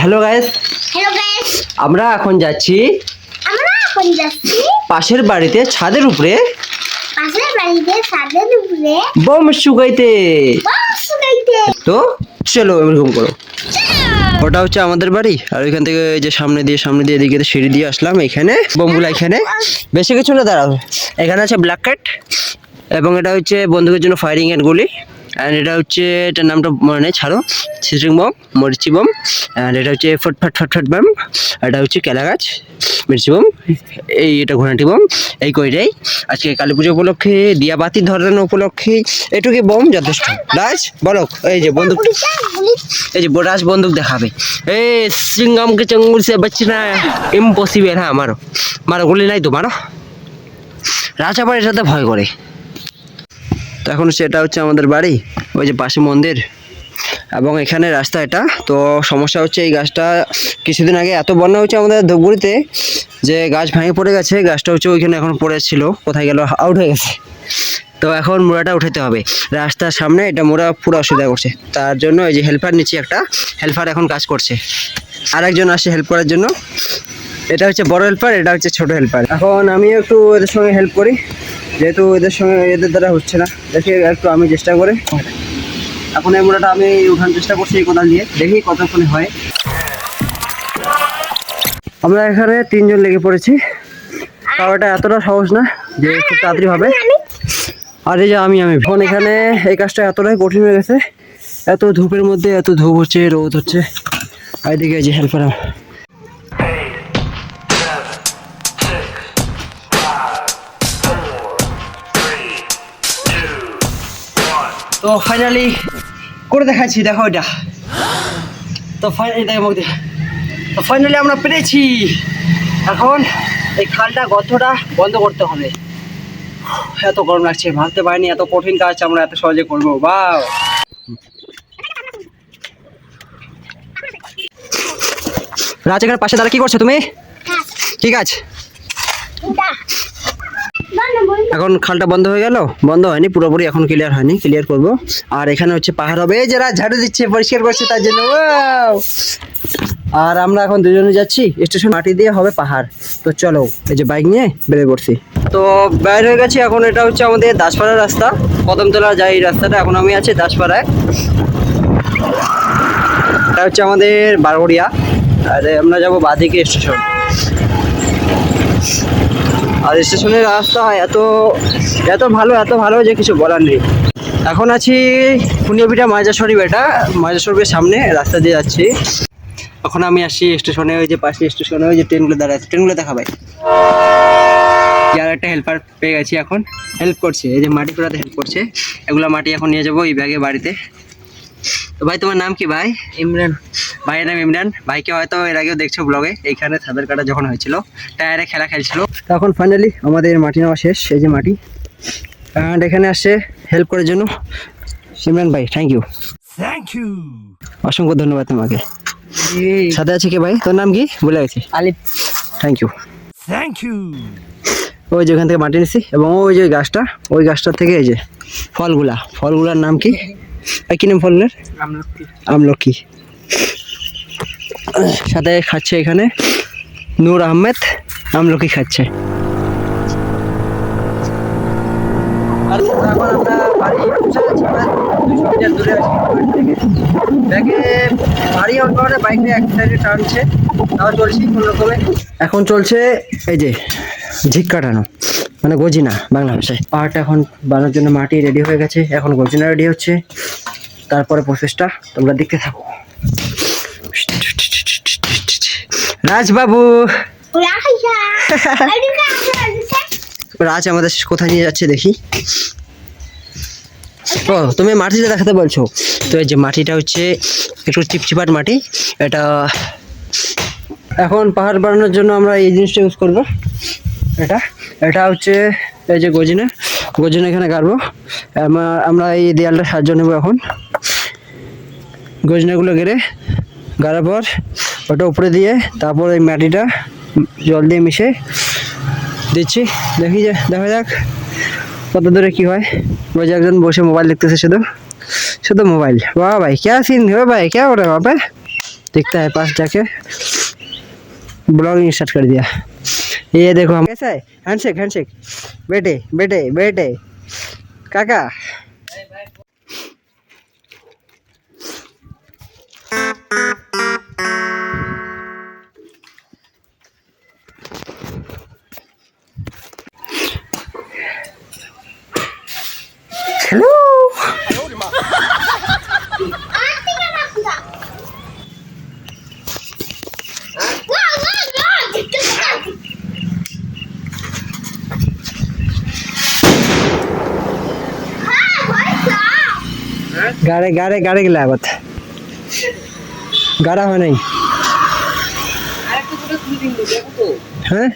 Hello guys, hello guys, আমরা এখন যাচ্ছি যাচ্ছি পাশের বাড়িতে ছাদের উপরে ছাদের উপরে বম শুকাইতে। বাস শুকাইতে। তো চলো এরকম করো। ওটা হচ্ছে আমাদের বাড়ি, আর ওইখান থেকে এই যে সামনে দিয়ে এদিকে সিঁড়ি দিয়ে আসলাম। এখানে বোমগুলো এখানে বেশি কিছু না, দাঁড়াও। এখানে আছে ব্ল্যাক ক্যাট, এবং এটা হচ্ছে বন্দুকের জন্য ফায়ারিং এর গুলি। অ্যান্ড এটা হচ্ছে, এটার নামটা মনে নেই, ছাড়ো। সিজরিং বম, মরিচি বম। অ্যান্ড এটা হচ্ছে ফট বম। এটা হচ্ছে কেলা গাছ, মির্চি বম। এটা ঘোড়াটি বম। এই কইটাই আজকে কালী পুজো উপলক্ষে, দিয়া বাতি ধরানো উপলক্ষে এটুকু বম যথেষ্ট। রাজ বলো, এই যে বন্দুক, এই যে রাজ বন্দুক দেখাবে। এই সিঙ্গামকে চঙ্গুল সে বাঁচনা ইম্পসিবল। হ্যাঁ, মারো মারো, গুলি নাই তো মারো। রাজ আবার এটাতে ভয় করে। তো এখন সেটা হচ্ছে আমাদের বাড়ি, ওই যে পাশে মন্দির, এবং এখানে রাস্তা। এটা তো সমস্যা হচ্ছে, এই গাছটা কিছুদিন আগে এত বন্যা হচ্ছে আমাদের ধূপগুড়িতে যে গাছ ভেঙে পড়ে গেছে। গাছটা হচ্ছে ওইখানে এখন পড়েছিল, কোথায় গেল, আউট হয়ে গেছে। তো এখন মোড়াটা উঠাতে হবে রাস্তার সামনে। এটা মোড়া পুরো অসুবিধা করছে, তার জন্য এই যে হেল্পার নিচে, একটা হেল্পার এখন কাজ করছে, আর একজন আসে হেল্প করার জন্য। এটা হচ্ছে বড় হেল্পার, এটা হচ্ছে ছোট হেল্পার। এখন আমিও একটু এদের সঙ্গে হেল্প করি, যেহেতু এদের দ্বারা হচ্ছে না। দেখি একটু আমি চেষ্টা করে, এখন এই মোড়াটা আমি উঠানোর চেষ্টা করছি এই কোদাল দিয়ে, দেখি কতক্ষণে হয়। আমরা এখানে 3 জন লেগে পড়েছি, তাও এটা এতটা সহজ না যে খুব তাড়াতাড়ি হবে। আর এই যে আমি এখন এখানে এই কাজটা এতটাই কঠিন হয়ে গেছে। এত ধূপের মধ্যে, এত ধূপ হচ্ছে, রোদ হচ্ছে, আর এদিকে এই যে হেল্পার। তো ফাইনালি করে দেখাচ্ছি, দেখো এটা। তো ফাইনালি আমরা পেরেছি। এখন এই খালটা, গর্তটা বন্ধ করতে হবে। এত গরম লাগছে, ভাবতে পারিনি এত কঠিন কাজ আমরা এত সহজে করবো। বাহ! রাজ, এখানে পাশে দাঁড়া কি করছো তুমি? ঠিক আছে, এখন খালটা বন্ধ হয়ে গেল, বন্ধ হয়নি পুরোপুরি, এখন ক্লিয়ার হয়নি, ক্লিয়ার করব। আর এখানে হচ্ছে পাহাড় হবে, এই যে রাজ ঝাড়ু দিচ্ছে, পরিষ্কার করছে তার জন্য। আর আমরা এখন দুজনে যাচ্ছি স্টেশন, মাটি দিয়ে হবে পাহাড়। তো চলো, এই যে বাইক নিয়ে বেরিয়ে পড়ছি। তো বাইরে হয়ে গেছি এখন। এটা হচ্ছে আমাদের দাসপাড়ার রাস্তা, কদমতলা যায় এই রাস্তাটা। এখন আমি আছি দাসপাড়ায়। এটা হচ্ছে আমাদের বারগড়িয়া, আর আমরা যাবো বাদিকে স্টেশন। আর স্টেশনের রাস্তা এত ভালো যে কিছু বলার নেই। এখন আছি ফুনিয়াপিঠা মাজার শরীফ, এটা মাজার শরীফের সামনে রাস্তা দিয়ে যাচ্ছি। এখন আমি আসছি স্টেশনে, ওই যে পাশে স্টেশনে ওই যে ট্রেনগুলো দাঁড়ায় আছে, ট্রেনগুলো দেখা ভাই। আর একটা হেল্পার পেয়ে গেছি, এখন হেল্প করছে, এই যে মাটি ফেরাতে হেল্প করছে। এগুলো মাটি এখন নিয়ে যাবো এই ব্যাগে বাড়িতে। তো ভাই, তোমার নাম কি ভাই? ইমরান। ভাইয়ের নাম ইমরান। ভাইকে হয়তো এর আগেও দেখছো ব্লগে, এইখানে ছাদের কাটা যখন হয়েছিল, টায়ারে খেলা খেলছিল। তখন ফাইনালি আমাদের মাটি নেওয়া শেষ, এই যে মাটি। অ্যান্ড এখানে আসছে হেল্প করার জন্য ইমরান ভাই, থ্যাংক ইউ, অসংখ্য ধন্যবাদ তোমাকে। সাথে আছে কে ভাই, তোর নাম কি বলে গেছি? আলিফ। Thank you. ওই যে ওখান থেকে মাটি নিচ্ছি, এবং ওই যে গাছটা, ওই গাছটার থেকে এই যে ফলগুলার নাম কি, কি নাম ফলগুলার? আমলকি। সাথে খাচ্ছে এখানে নূর আহমেদ, আমলকি খাচ্ছে। এখন চলছে এই যে ঝিক কাটানো, মানে গজিনা বাংলা ভাষায়। পাহাড়টা এখন বানানোর জন্য মাটি রেডি হয়ে গেছে, এখন গজিনা রেডি হচ্ছে। তারপরে প্রসেসটা তোমরা দেখতে থাকো। রাজবাবু, রাজ আমাদের কোথায় নিয়ে যাচ্ছে দেখি। ও, তুমি মাটিটা দেখাতে বলছো? তো এই যে মাটিটা হচ্ছে একটু চিপচিপাট মাটি। এটা এখন পাহাড় বানানোর জন্য আমরা এই জিনিসটা ইউজ করবো। এটা হচ্ছে এই যে গজিনা এখানে গাড়বো। আমরা এই দেয়ালটা সাহায্য নেবো। এখন গজিনাগুলো গাড়ার পর ওটা উপরে দিয়ে, তারপর এই মাটিটা জল দিয়ে মিশে দিচ্ছি। দেখা যাক কত দূরে কি হয়। ওই যে একজন বসে মোবাইল দেখতেছে, শুধু মোবাইল। वाह भाई, क्या सीन है भाई, क्या हो रहा है वहाँ पे? दिखता है पास जाके ब्लॉगिंग स्टार्ट कर दिया। ये देखो हम कैसा है, हैंडशेक हैंडशेक, बेटे बेटे बेटे काका। हेलो गाड़े गाड़े गाड़े के लागत गाड़ा হয় নাই হ্যাঁ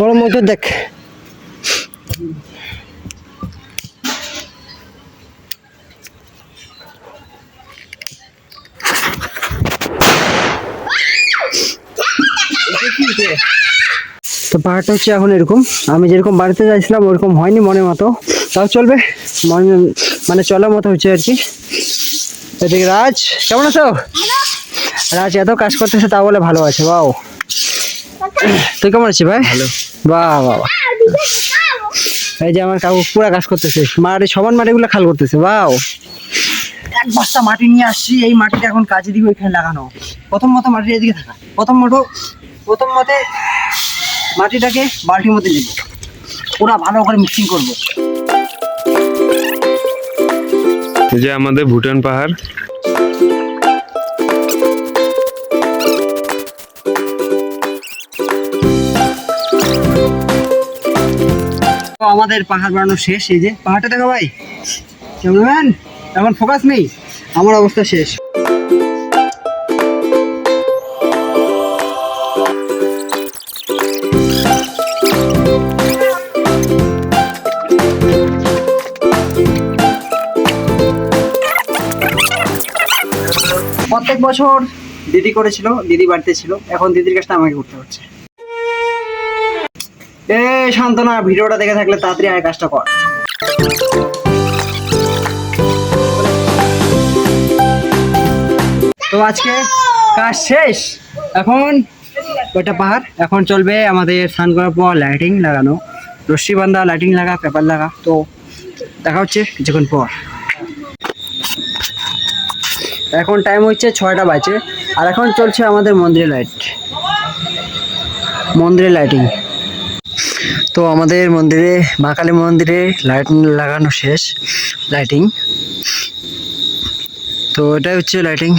ওর মতো দেখ তো পাহাড়টা হচ্ছে এখন এরকম, আমি যেরকম বাড়িতে যাইছিলাম ওরকম হয়নি মনের মতো, তাও চলবে, মানে চলার মতো হচ্ছে আর কি। এদিকে রাজ কেমন আছো? রাজ এত কাজ করতেছে তা বলে ভালো আছে। বাও তুই কেমন আছিস ভাই? ভালো। বাহ বাহ, এই যে আমার কাকু পুরা কাজ করতেছে, মাটি সমান মাটিগুলো খাল করতেছে। বাও, এক বস্তা মাটি নিয়ে আসছি, এই মাটিটা এখন কাজে দিবে এখানে লাগানো। প্রথম মতো মাটির এদিকে থাকা, প্রথম মতে মাটিটাকে বালতির মধ্যে দিব, পুরা ভালো করে মিক্সিং করবো। এই যে আমাদের ভুটান পাহাড়, আমাদের পাহাড় বানানো শেষ। এই যে পাহাড়টা দেখো ভাই, ক্যামেরাম্যান এখন ফোকাস নেই, আমার অবস্থা শেষ। প্রত্যেক বছর দিদি করেছিল, দিদি বাড়িতে ছিল, এখন দিদির কাজটা আমাকে করতে হচ্ছে। এ শান্তনা, ভিডিওটা দেখে থাকলে তাড়াতাড়ি আয় কাজটা কর। তো আজকে কাজ শেষ, এখন ওইটা পাহাড়, এখন চলবে আমাদের স্নান করার পর লাইটিং লাগানো, রশ্মি বান্ধা, লাইটিং লাগা, পেপার লাগা। তো দেখা হচ্ছে কিছুক্ষণ পর। এখন টাইম হচ্ছে 6টা বাজে, আর এখন চলছে আমাদের মন্দিরে লাইটিং। তো আমাদের মন্দিরে, মা কালী মন্দিরে লাইটিং লাগানো শেষ, লাইটিং। তো এটাই হচ্ছে লাইটিং,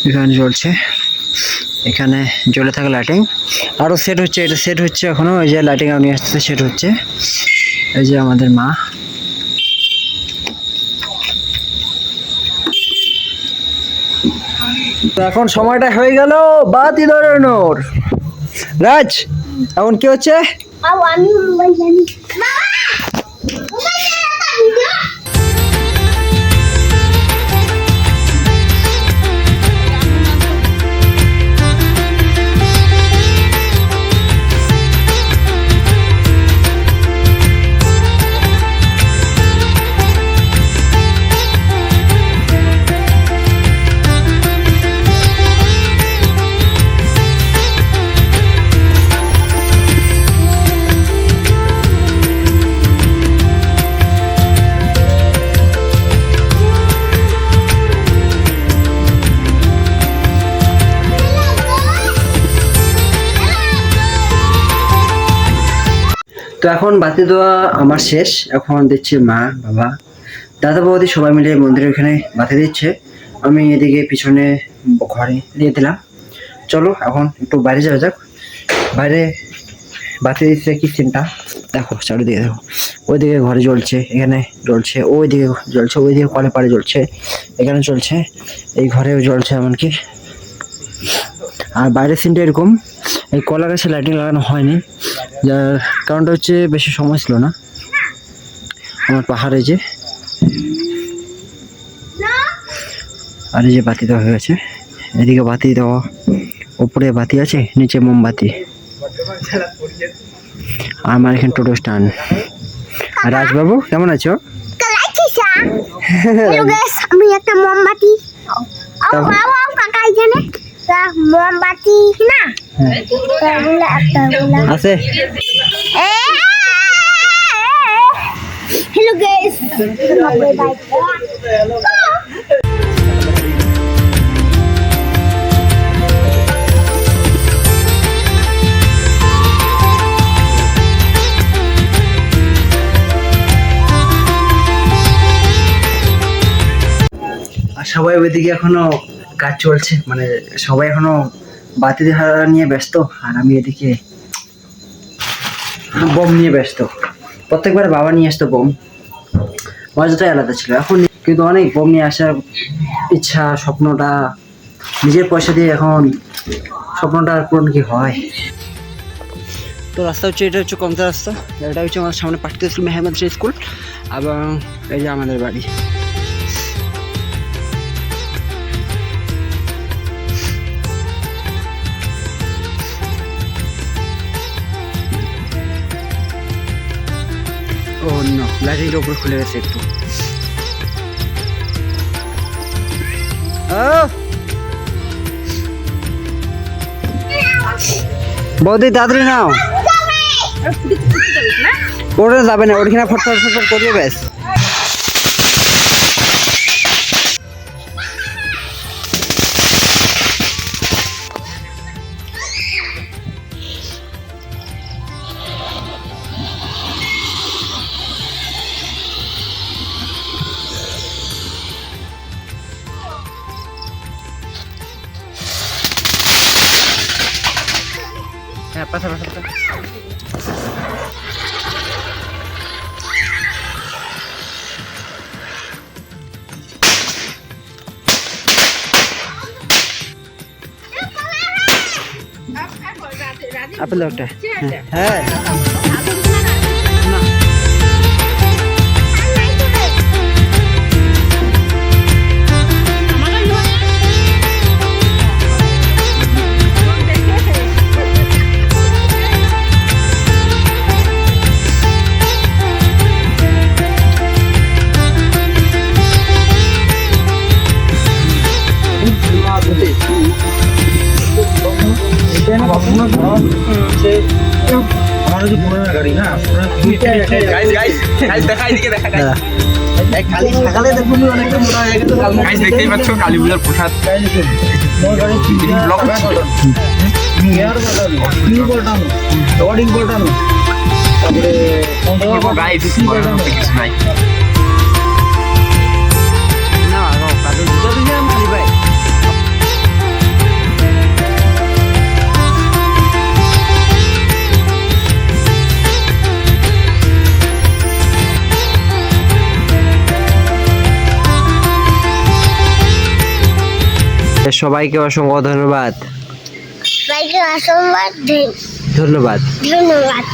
এখানে জ্বলছে, এখানে জ্বলে থাকা লাইটিং। আরও সেট হচ্ছে, এটা সেট হচ্ছে এখনো, এই যে লাইটিং নিয়ে আসতেছে, সেট হচ্ছে। এই যে আমাদের মা, তো এখন সময়টা হয়ে গেল বাতি ধরানোর। রাজ এখন কি হচ্ছে? আমি মোবাইল জানি বাবা, মোবাইল একটা ভিডিও। তো এখন বাতি দেওয়া আমার শেষ, এখন দিচ্ছে মা, বাবা, দাদা, বৌদি সবাই মিলে মন্দিরের ওখানে বাতি দিচ্ছে। আমি এদিকে পিছনে ঘরে দিয়ে দিলাম। চলো এখন একটু বাইরে যাওয়া যাক। বাইরে বাতি দিচ্ছে কি সিনটা দেখো, চারিদিকে দেখো, ওইদিকে ঘরে জ্বলছে, এখানে জ্বলছে, ওইদিকে জ্বলছে, ওইদিকে কলে পাড়ে জ্বলছে, এখানে চলছে, এই ঘরেও জ্বলছে এমনকি। আর বাইরের সিনটা এরকম, এই কলা গাছে লাইটিং লাগানো হয়নি, যার কারণটা হচ্ছে বেশি সময় ছিল না। আমার পাহাড়ে যে, আর এই যে বাতি দেওয়া হয়ে গেছে, এদিকে বাতি দেওয়া, উপরে বাতি আছে, নিচে মোমবাতি। আমার এখানে টোটো স্ট্যান্ড। আর রাজবাবু কেমন আছো? হ্যালো গাইস, আমি একটা মোমবাতি বাবা কাকা এখানে তা মোমবাতি না তাগুলা তাগুলা আছে হ্যালো গাইস আর সবাই ওইদিকে এখনো কাজ চলছে, মানে সবাই এখনো বাতি হারা নিয়ে ব্যস্ত, আর আমি এদিকে বোম নিয়ে ব্যস্ত। প্রত্যেকবার বাবা নিয়ে আসতো বোম, মজাটাই আলাদা ছিল। এখন কিন্তু অনেক বোম নিয়ে আসার ইচ্ছা, স্বপ্নটা নিজের পয়সা দিয়ে এখন স্বপ্নটা আর পূরণ কি হয়। তো রাস্তা হচ্ছে, এটা হচ্ছে কমতা রাস্তা, এটা হচ্ছে আমাদের সামনে পাঠিয়ে স্কুল, মেহমেদ স্কুল, এবং এই যে আমাদের বাড়ি। ও নো, লাইটিংটা উপরে খুলে গেছে একটু। বৌদি তাড়াতাড়ি নাও, ওটা যাবে না, ওইখানে ফটফট ফটফট করবে ব্যাস। হ্যাঁ, পাশা পাশা পাশা। আপেল একটা, হ্যাঁ না দেখতেই পাচ্ছ কালী পূজার প্রসাদ। কিছু নাই। সবাইকে অসংখ্য ধন্যবাদ। সবাইকে অসংখ্য ধন্যবাদ। ধন্যবাদ।